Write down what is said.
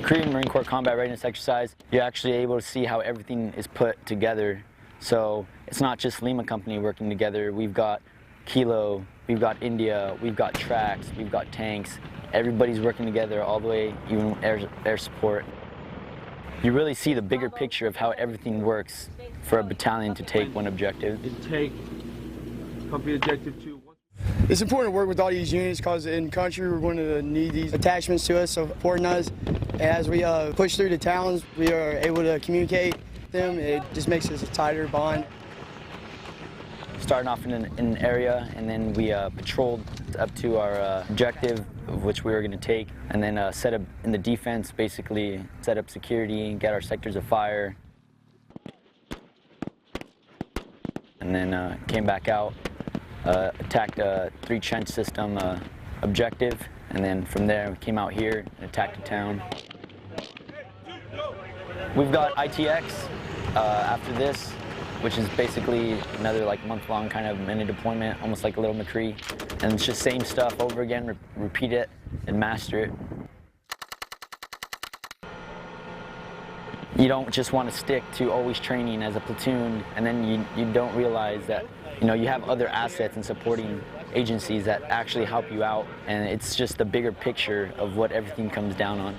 Korean Marine Corps combat readiness exercise, you're actually able to see how everything is put together. So it's not just Lima Company working together. We've got Kilo, we've got India, we've got tracks, we've got tanks. Everybody's working together all the way, even air support. You really see the bigger picture of how everything works for a battalion to take one objective. Take company objective 2. It's important to work with all these units because in country we're going to need these attachments to us, supporting us. As we push through the towns, we are able to communicate with them. It just makes us a tighter bond. Starting off in an area, and then we patrolled up to our objective, of which we were going to take, and then set up in the defense, basically set up security, get our sectors of fire, and then came back out, attacked a 3 trench system objective, and then from there we came out here and attacked a town. We've got ITX after this, which is basically another like month-long kind of mini deployment, almost like a little MCCRE. And it's just same stuff over again, repeat it and master it. You don't just want to stick to always training as a platoon, and then you don't realize that you have other assets and supporting agencies that actually help you out, and it's just the bigger picture of what everything comes down on.